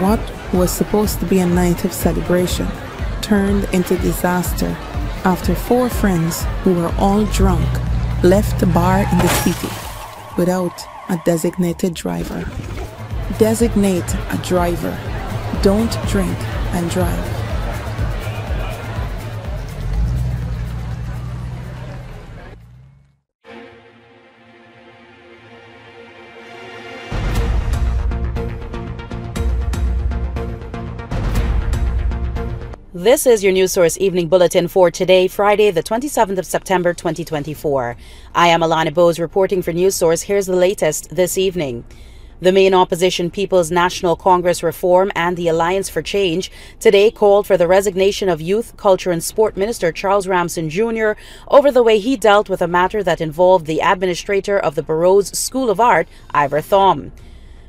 What was supposed to be a night of celebration turned into disaster after 4 friends who were all drunk left the bar in the city without a designated driver. Designate a driver. Don't drink and drive. This is your News Source Evening Bulletin for today, Friday, the 27th of September, 2024. I am Alana Bose reporting for News Source. Here's the latest this evening. The main opposition People's National Congress Reform and the Alliance for Change today called for the resignation of Youth, Culture and Sport Minister Charles Ramson Jr. over the way he dealt with a matter that involved the administrator of the Burrowes School of Art, Ivor Thom.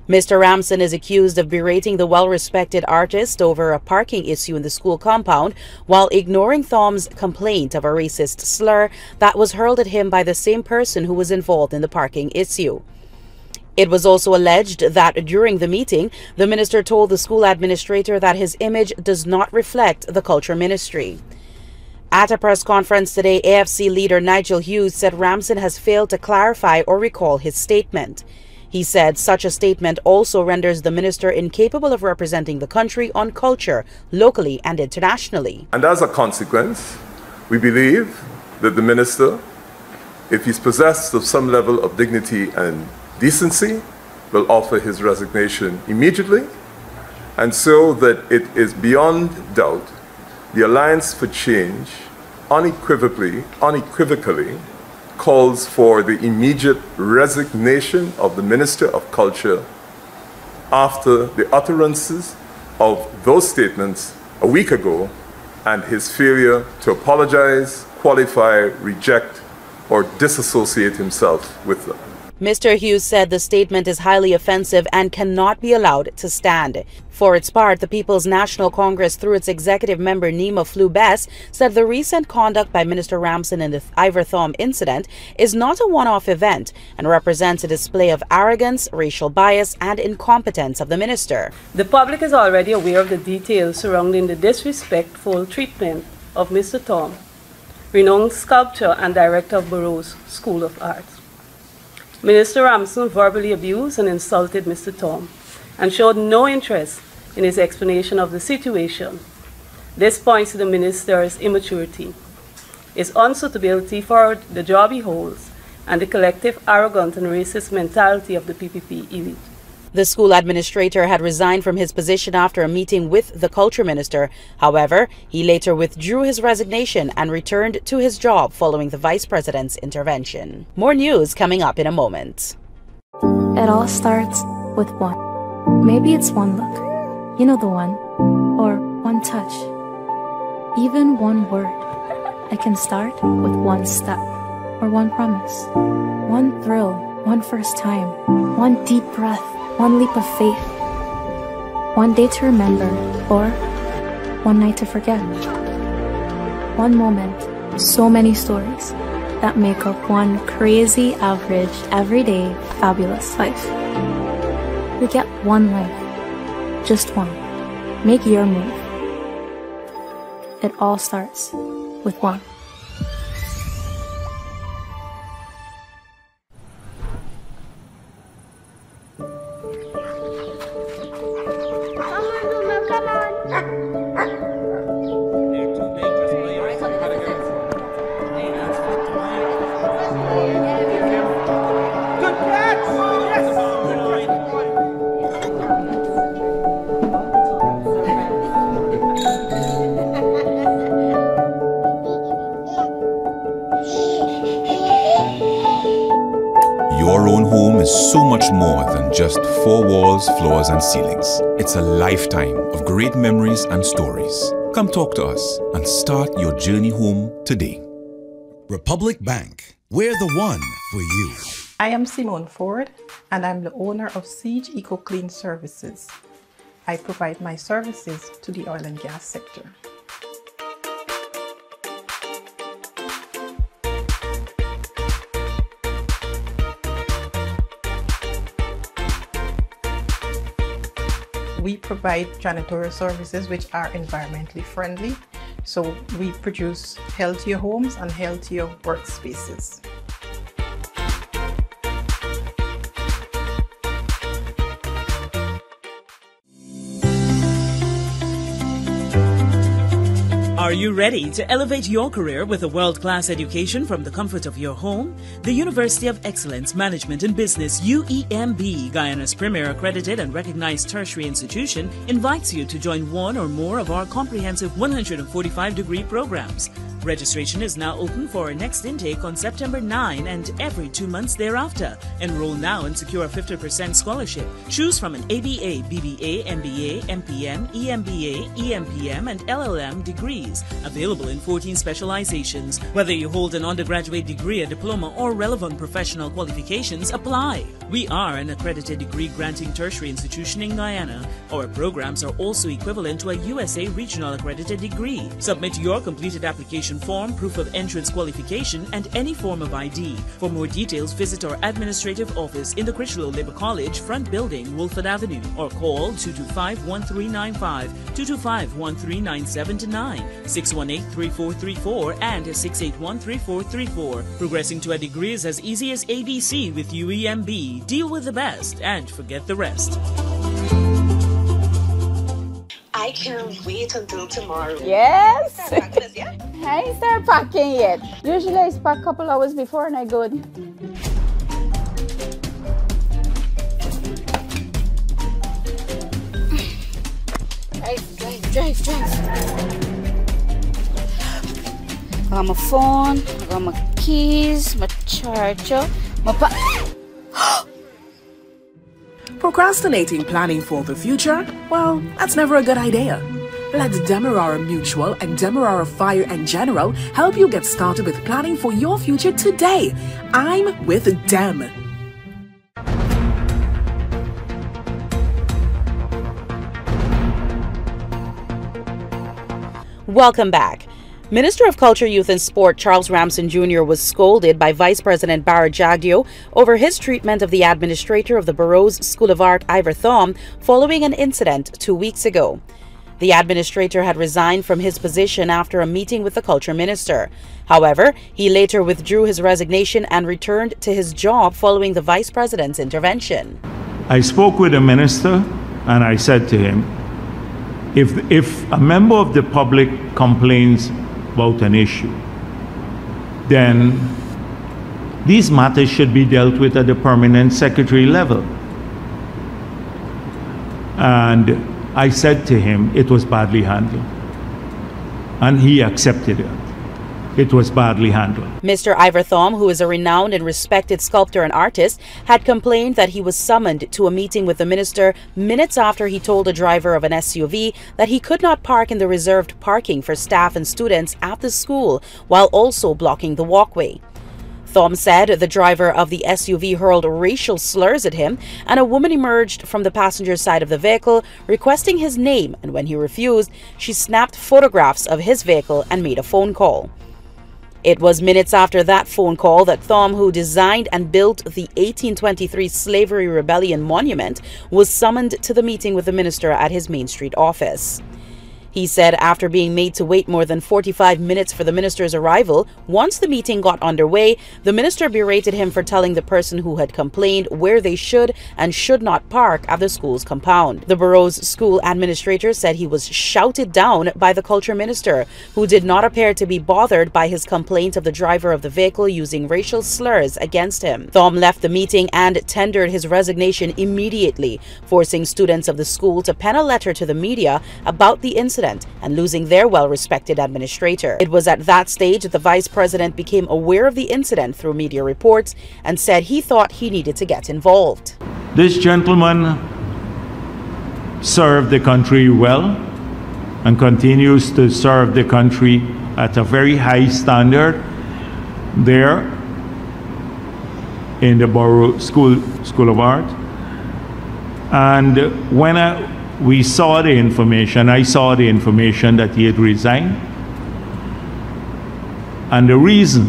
Mr. Ramson is accused of berating the well-respected artist over a parking issue in the school compound while ignoring Thom's complaint of a racist slur that was hurled at him by the same person who was involved in the parking issue. It was also alleged that during the meeting, the minister told the school administrator that his image does not reflect the culture ministry. At a press conference today, AFC leader Nigel Hughes said Ramson has failed to clarify or recall his statement. He said such a statement also renders the minister incapable of representing the country on culture, locally and internationally. And as a consequence, we believe that the minister, if he's possessed of some level of dignity and decency, will offer his resignation immediately, and so that it is beyond doubt, the Alliance for Change unequivocally calls for the immediate resignation of the Minister of Culture after the utterances of those statements a week ago and his failure to apologize, qualify, reject, or disassociate himself with them. Mr. Hughes said the statement is highly offensive and cannot be allowed to stand. For its part, the People's National Congress, through its executive member Nima Flubess, said the recent conduct by Minister Ramson in the Ivor Thom incident is not a one-off event and represents a display of arrogance, racial bias and incompetence of the minister. The public is already aware of the details surrounding the disrespectful treatment of Mr. Thom, renowned sculptor and director of Burrowes School of Art. Minister Ramson verbally abused and insulted Mr. Thom and showed no interest in his explanation of the situation. This points to the minister's immaturity, his unsuitability for the job he holds, and the collective arrogant and racist mentality of the PPP elite. The school administrator had resigned from his position after a meeting with the culture minister. However, he later withdrew his resignation and returned to his job following the vice president's intervention. More news coming up in a moment. It all starts with one. Maybe it's one look, you know the one, or one touch, even one word. It can start with one step, or one promise, one thrill, one first time, one deep breath, one leap of faith, one day to remember, or one night to forget. One moment, so many stories that make up one crazy, average, everyday, fabulous life. We get one life, just one. Make your move. It all starts with one. Your own home is so much more than just 4 walls, floors and ceilings. It's a lifetime of great memories and stories. Come talk to us and start your journey home today. Republic Bank, we're the one for you. I am Simone Ford and I'm the owner of Siege Eco Clean Services. I provide my services to the oil and gas sector. We provide janitorial services which are environmentally friendly. So we produce healthier homes and healthier workspaces. Are you ready to elevate your career with a world-class education from the comfort of your home? The University of Excellence Management and Business, UEMB, Guyana's premier accredited and recognized tertiary institution, invites you to join one or more of our comprehensive 145-degree programs. Registration is now open for our next intake on September 9 and every 2 months thereafter. Enroll now and secure a 50% scholarship. Choose from an ABA, BBA, MBA, MPM, EMBA, EMPM, and LLM degrees, available in 14 specializations. Whether you hold an undergraduate degree, a diploma, or relevant professional qualifications, apply. We are an accredited degree-granting tertiary institution in Guyana. Our programs are also equivalent to a USA Regional Accredited degree. Submit your completed application form, proof of entrance qualification, and any form of ID. For more details, visit our administrative office in the Critchlow Labour College, front building, Wolford Avenue, or call 225-1395, 225-1397-9, 618-3434, and 681-3434. Progressing to a degree is as easy as ABC with UEMB. Deal with the best and forget the rest. I can't wait until tomorrow. Yes. Start packing, yeah? I ain't start packing yet. Usually I pack a couple hours before and I go. Drive. I got my phone, I got my keys, my charger, my Procrastinating planning for the future? Well, that's never a good idea. Let Demerara Mutual and Demerara Fire and General help you get started with planning for your future today. I'm with Dem. Welcome back. Minister of Culture, Youth and Sport Charles Ramson Jr. was scolded by Vice President Jagdeo over his treatment of the administrator of the Burrowes School of Art, Ivor Thom, following an incident 2 weeks ago. The administrator had resigned from his position after a meeting with the culture minister. However, he later withdrew his resignation and returned to his job following the vice president's intervention. I spoke with the minister and I said to him, if a member of the public complains about an issue, then these matters should be dealt with at the permanent secretary level. And I said to him it was badly handled. And he accepted it. It was badly handled. Mr. Ivor Thom, who is a renowned and respected sculptor and artist, had complained that he was summoned to a meeting with the minister minutes after he told a driver of an SUV that he could not park in the reserved parking for staff and students at the school while also blocking the walkway. Thom said the driver of the SUV hurled racial slurs at him, and a woman emerged from the passenger side of the vehicle requesting his name, and when he refused, she snapped photographs of his vehicle and made a phone call. It was minutes after that phone call that Thom, who designed and built the 1823 Slavery Rebellion Monument, was summoned to the meeting with the minister at his Main Street office. He said after being made to wait more than 45 minutes for the minister's arrival, once the meeting got underway, the minister berated him for telling the person who had complained where they should and should not park at the school's compound. The Burrowes school administrator said he was shouted down by the culture minister, who did not appear to be bothered by his complaint of the driver of the vehicle using racial slurs against him. Thom left the meeting and tendered his resignation immediately, forcing students of the school to pen a letter to the media about the incident and losing their well-respected administrator. It was at that stage that the vice president became aware of the incident through media reports and said he thought he needed to get involved. This gentleman served the country well and continues to serve the country at a very high standard there in the Burrowes School of Art. And when we saw the information, I saw the information that he had resigned. And the reason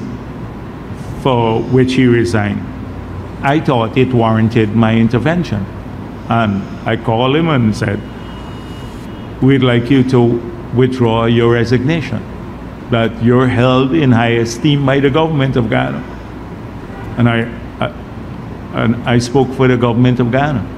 for which he resigned, I thought it warranted my intervention. And I called him and said, we'd like you to withdraw your resignation, that you're held in high esteem by the government of Ghana. And I spoke for the government of Ghana.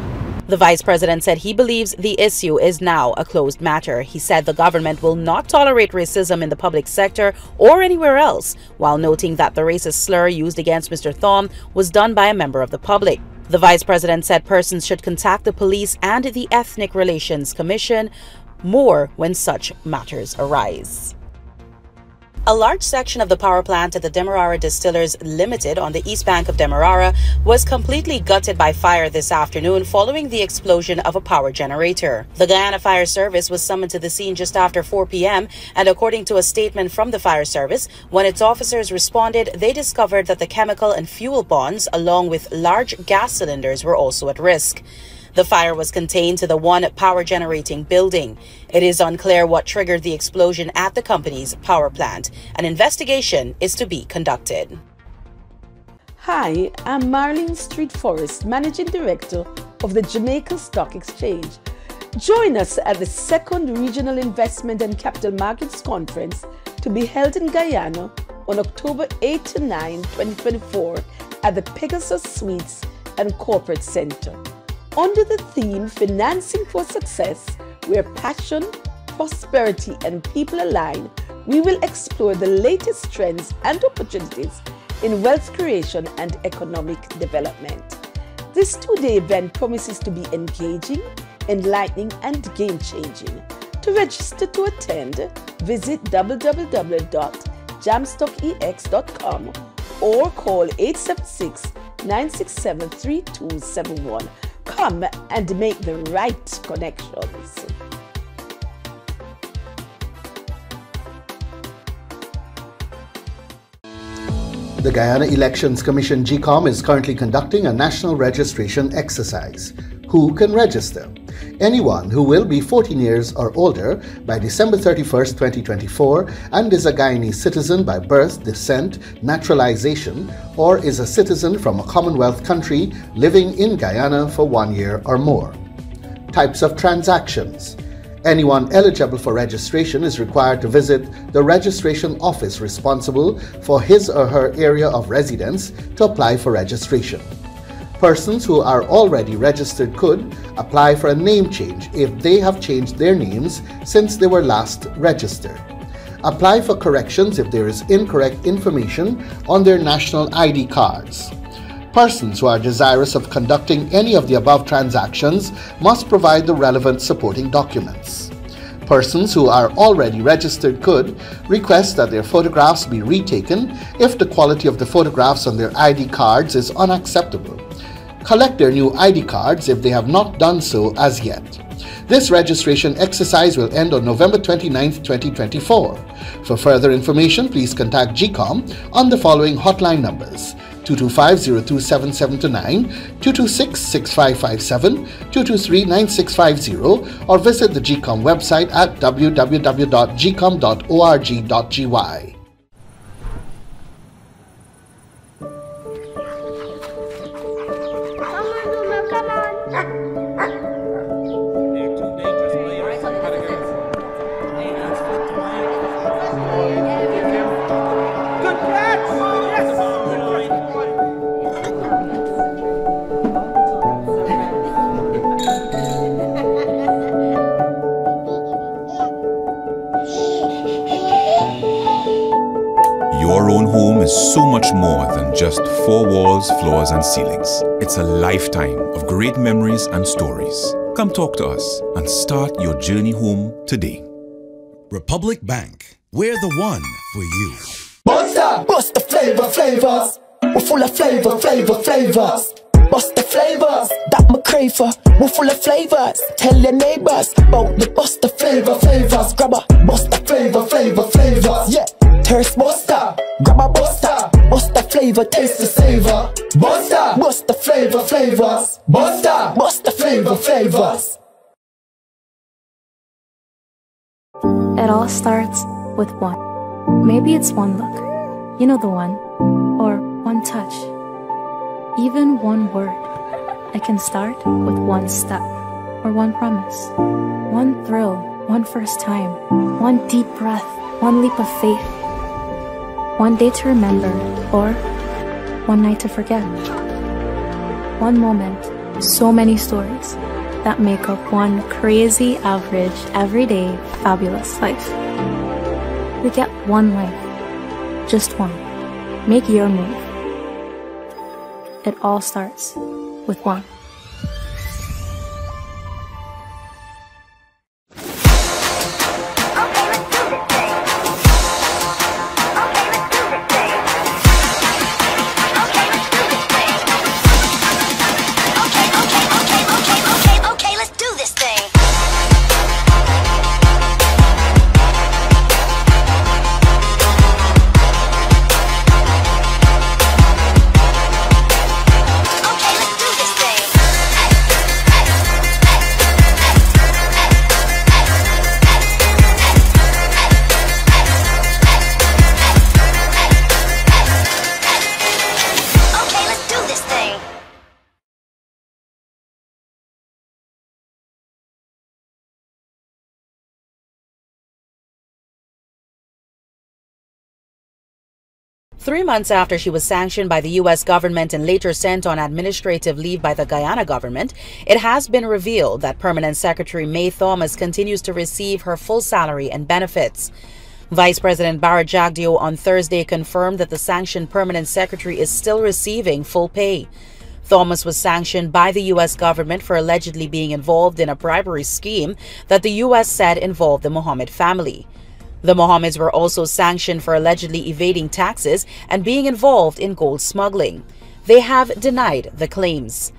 The vice president said he believes the issue is now a closed matter. He said the government will not tolerate racism in the public sector or anywhere else, while noting that the racist slur used against Mr. Thom was done by a member of the public. The vice president said persons should contact the police and the Ethnic Relations Commission more when such matters arise. A large section of the power plant at the Demerara Distillers Limited on the east bank of Demerara was completely gutted by fire this afternoon following the explosion of a power generator. The Guyana Fire Service was summoned to the scene just after 4 p.m. and according to a statement from the fire service, when its officers responded, they discovered that the chemical and fuel bonds along with large gas cylinders were also at risk. The fire was contained to the one power generating building. It is unclear what triggered the explosion at the company's power plant. An investigation is to be conducted. Hi, I'm Marlene Street Forrest, Managing Director of the Jamaica Stock Exchange. Join us at the second Regional Investment and Capital Markets Conference to be held in Guyana on October 8 to 9, 2024 at the Pegasus Suites and Corporate Center. Under the theme Financing for Success, where passion, prosperity, and people align, we will explore the latest trends and opportunities in wealth creation and economic development. This two-day event promises to be engaging, enlightening, and game-changing. To register to attend, visit www.jamstockex.com or call 876-967-3271. Come and make the right connections. The Guyana Elections Commission GCOM is currently conducting a national registration exercise. Who can register? Anyone who will be 14 years or older by December 31st, 2024 and is a Guyanese citizen by birth, descent, naturalization, or is a citizen from a Commonwealth country living in Guyana for 1 year or more. Types of transactions. Anyone eligible for registration is required to visit the registration office responsible for his or her area of residence to apply for registration. Persons who are already registered could apply for a name change if they have changed their names since they were last registered. Apply for corrections if there is incorrect information on their national ID cards. Persons who are desirous of conducting any of the above transactions must provide the relevant supporting documents. Persons who are already registered could request that their photographs be retaken if the quality of the photographs on their ID cards is unacceptable. Collect their new ID cards if they have not done so as yet. This registration exercise will end on November 29, 2024. For further information, please contact GCOM on the following hotline numbers: 225-027729, 226-6557, 223-9650, or visit the GCOM website at www.gcom.org.gy. Your own home is so much more than just 4 walls, floors, and ceilings. It's a lifetime of great memories and stories. Come talk to us and start your journey home today. Republic Bank. We're the one for you. Bust the flavors. We're full of flavors. Bust the flavors that me crave for. We're full of flavors. Tell your neighbors about the bust the flavors. Grab a bust the flavors. Yeah, thirst buster. Grab a buster. Bust the flavor, taste the savor. Bust the flavors. Bust the flavors. It all starts with one. Maybe it's one look, you know the one, or one touch, even one word. I can start with one step, or one promise, one thrill one first time, one deep breath, one leap of faith, one day to remember, or one night to forget. One moment, so many stories that make up one crazy, average, everyday, fabulous life. We get one life, just one. Make your move. It all starts with one. Three months after she was sanctioned by the U.S. government and later sent on administrative leave by the Guyana government, it has been revealed that Permanent Secretary May Thomas continues to receive her full salary and benefits. Vice President Jagdeo on Thursday confirmed that the sanctioned Permanent Secretary is still receiving full pay. Thomas was sanctioned by the U.S. government for allegedly being involved in a bribery scheme that the U.S. said involved the Mohammed family. The Mohammeds were also sanctioned for allegedly evading taxes and being involved in gold smuggling. They have denied the claims.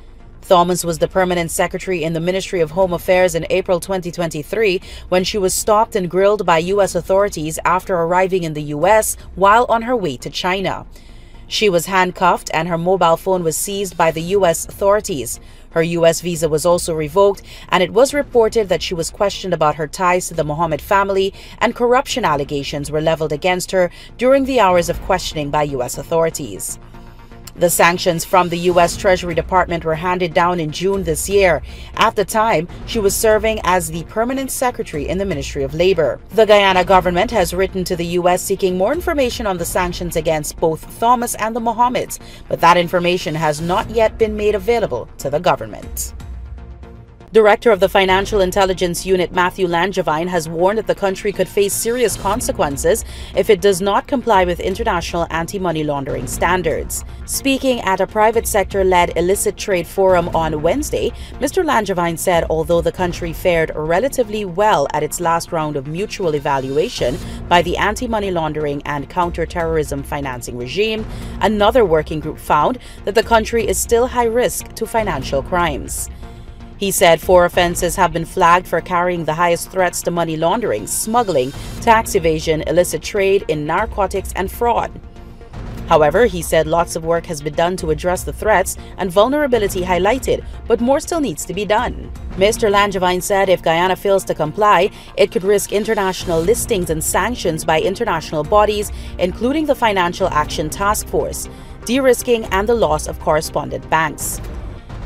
Thomas was the permanent secretary in the Ministry of Home Affairs in April 2023 when she was stopped and grilled by U.S. authorities after arriving in the U.S. while on her way to China. She was handcuffed and her mobile phone was seized by the U.S. authorities. Her U.S. visa was also revoked, and it was reported that she was questioned about her ties to the Mohammed family, and corruption allegations were leveled against her during the hours of questioning by U.S. authorities. The sanctions from the U.S. Treasury Department were handed down in June this year. At the time, she was serving as the permanent secretary in the Ministry of Labor. The Guyana government has written to the U.S. seeking more information on the sanctions against both Thomas and the Mohammeds, but that information has not yet been made available to the government. Director of the Financial Intelligence Unit Matthew Langevin has warned that the country could face serious consequences if it does not comply with international anti-money laundering standards. Speaking at a private sector-led illicit trade forum on Wednesday, Mr. Langevin said although the country fared relatively well at its last round of mutual evaluation by the anti-money laundering and counter-terrorism financing regime, another working group found that the country is still high risk to financial crimes. He said 4 offenses have been flagged for carrying the highest threats to money laundering, smuggling, tax evasion, illicit trade in narcotics, and fraud. However, he said lots of work has been done to address the threats and vulnerability highlighted, but more still needs to be done. Mr. Langevin said if Guyana fails to comply, it could risk international listings and sanctions by international bodies, including the Financial Action Task Force, de-risking, and the loss of correspondent banks.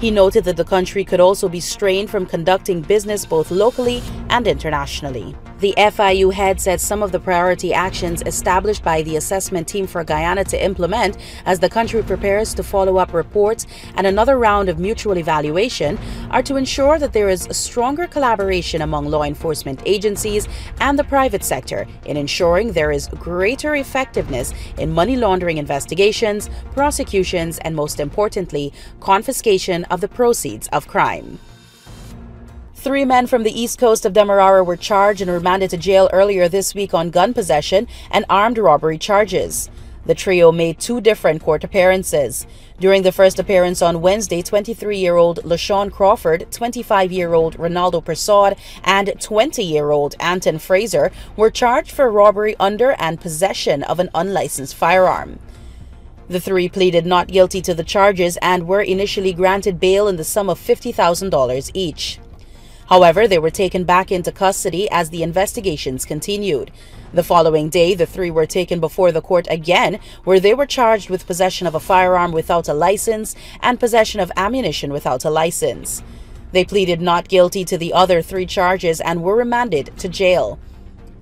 He noted that the country could also be strained from conducting business both locally and internationally. The FIU head said some of the priority actions established by the assessment team for Guyana to implement as the country prepares to follow up reports and another round of mutual evaluation are to ensure that there is a stronger collaboration among law enforcement agencies and the private sector in ensuring there is greater effectiveness in money laundering investigations, prosecutions, and most importantly, confiscation of the proceeds of crime. 3 men from the east coast of Demerara were charged and remanded to jail earlier this week on gun possession and armed robbery charges. The trio made 2 different court appearances. During the first appearance on Wednesday, 23-year-old LaShawn Crawford, 25-year-old Ronaldo Persaud, and 20-year-old Anton Fraser were charged for robbery under and possession of an unlicensed firearm. The 3 pleaded not guilty to the charges and were initially granted bail in the sum of $50,000 each. However, they were taken back into custody as the investigations continued. The following day, the 3 were taken before the court again, where they were charged with possession of a firearm without a license and possession of ammunition without a license. They pleaded not guilty to the other 3 charges and were remanded to jail.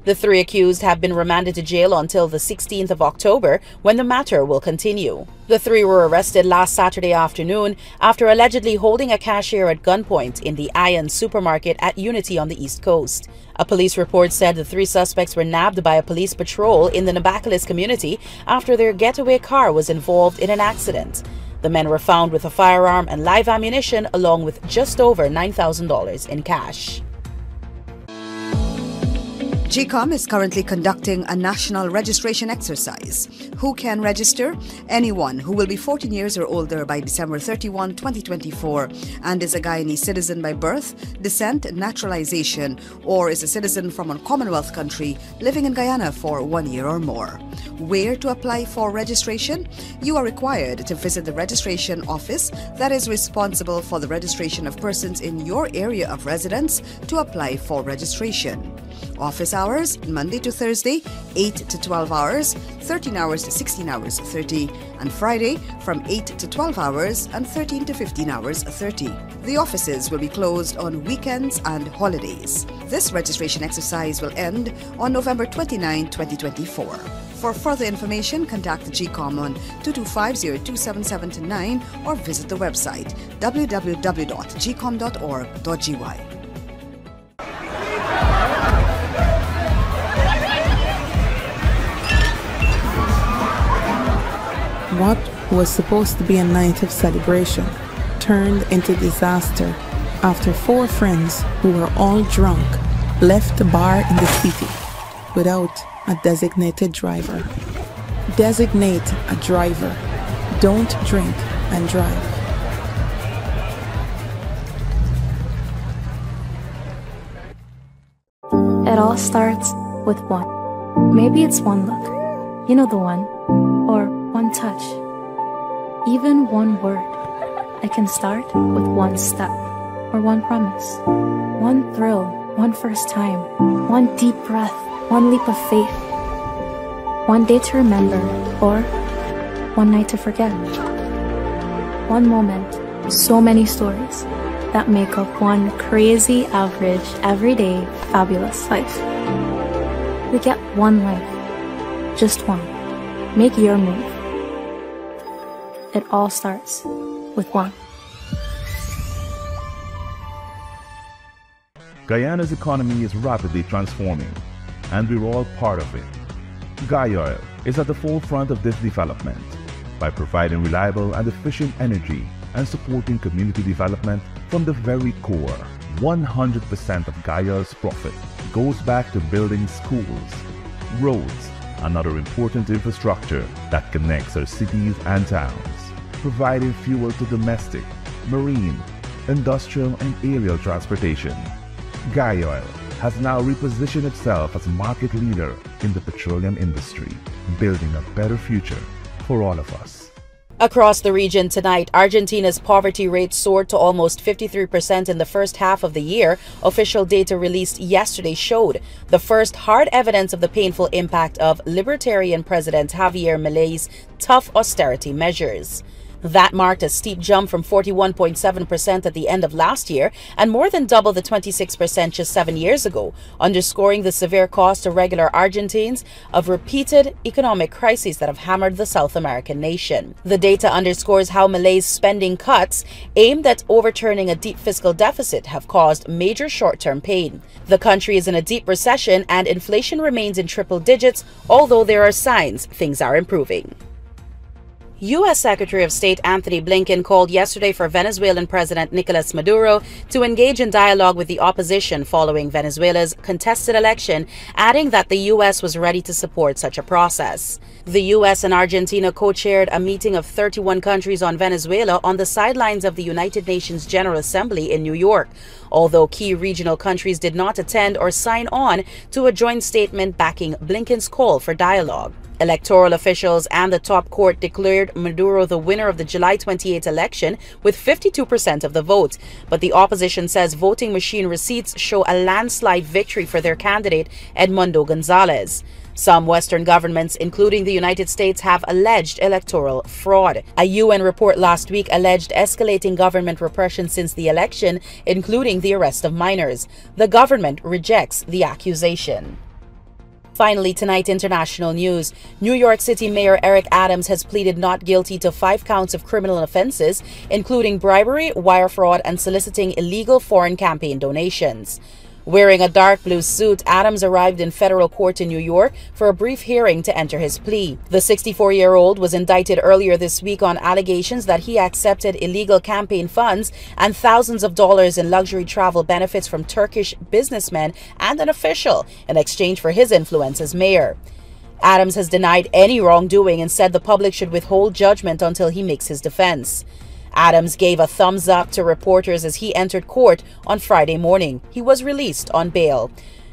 The 3 accused have been remanded to jail until the 16th of October, when the matter will continue. The 3 were arrested last Saturday afternoon after allegedly holding a cashier at gunpoint in the Ion supermarket at Unity on the East Coast. A police report said the 3 suspects were nabbed by a police patrol in the Nabakalis community after their getaway car was involved in an accident. The men were found with a firearm and live ammunition along with just over $9,000 in cash. GCOM is currently conducting a national registration exercise. Who can register? Anyone who will be 14 years or older by December 31, 2024 and is a Guyanese citizen by birth, descent, naturalization, or is a citizen from a Commonwealth country living in Guyana for 1 year or more. Where to apply for registration? You are required to visit the registration office that is responsible for the registration of persons in your area of residence to apply for registration. Office hours, Monday to Thursday, 8 to 12 hours, 13 hours to 16 hours 30, and Friday from 8 to 12 hours and 13 to 15 hours 30. The offices will be closed on weekends and holidays. This registration exercise will end on November 29, 2024. For further information, contact the GCOM on 225-02779 or visit the website www.gcom.org.gy. What was supposed to be a night of celebration turned into disaster after 4 friends who were all drunk left the bar in the city without a designated driver. Designate a driver. Don't drink and drive. It all starts with one. Maybe it's one look. You know the one. Or one touch. Even one word. I can start with one step. Or one promise. One thrill. One first time. One deep breath. One leap of faith. One day to remember. Or one night to forget. One moment. So many stories that make up one crazy, average, everyday, fabulous life. We get one life. Just one. Make your move. It all starts with one. Guyana's economy is rapidly transforming, and we're all part of it. Guyana is at the forefront of this development by providing reliable and efficient energy and supporting community development from the very core. 100% of Guyana's profit goes back to building schools, roads, and other important infrastructure that connects our cities and towns, providing fuel to domestic, marine, industrial, and aerial transportation. Guyana has now repositioned itself as a market leader in the petroleum industry, building a better future for all of us. Across the region tonight, Argentina's poverty rate soared to almost 53% in the first half of the year. Official data released yesterday showed the first hard evidence of the painful impact of Libertarian President Javier Milei's tough austerity measures. That marked a steep jump from 41.7% at the end of last year and more than double the 26% just 7 years ago, underscoring the severe cost to regular Argentines of repeated economic crises that have hammered the South American nation. The data underscores how Milei's spending cuts aimed at overturning a deep fiscal deficit have caused major short-term pain. The country is in a deep recession and inflation remains in triple digits, although there are signs things are improving. U.S. Secretary of State Anthony Blinken called yesterday for Venezuelan President Nicolas Maduro to engage in dialogue with the opposition following Venezuela's contested election, adding that the U.S. was ready to support such a process. The U.S. and Argentina co-chaired a meeting of 31 countries on Venezuela on the sidelines of the United Nations General Assembly in New York, although key regional countries did not attend or sign on to a joint statement backing Blinken's call for dialogue. Electoral officials and the top court declared Maduro the winner of the July 28 election with 52% of the vote, but the opposition says voting machine receipts show a landslide victory for their candidate, Edmundo Gonzalez. Some Western governments, including the United States, have alleged electoral fraud. A UN report last week alleged escalating government repression since the election, including the arrest of minors. The government rejects the accusation. Finally, tonight, international news. New York City Mayor Eric Adams has pleaded not guilty to 5 counts of criminal offenses, including bribery, wire fraud, and soliciting illegal foreign campaign donations. Wearing a dark blue suit, Adams arrived in federal court in New York for a brief hearing to enter his plea. The 64-year-old was indicted earlier this week on allegations that he accepted illegal campaign funds and thousands of dollars in luxury travel benefits from Turkish businessmen and an official in exchange for his influence as mayor. Adams has denied any wrongdoing and said the public should withhold judgment until he makes his defense. Adams gave a thumbs up to reporters as he entered court on Friday morning. He was released on bail.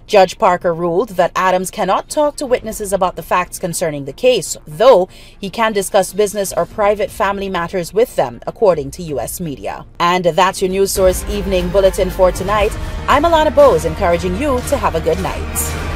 Judge Parker ruled that Adams cannot talk to witnesses about the facts concerning the case, though he can discuss business or private family matters with them, according to U.S. media. And that's your News Source Evening Bulletin for tonight. I'm Alana Bowes, encouraging you to have a good night.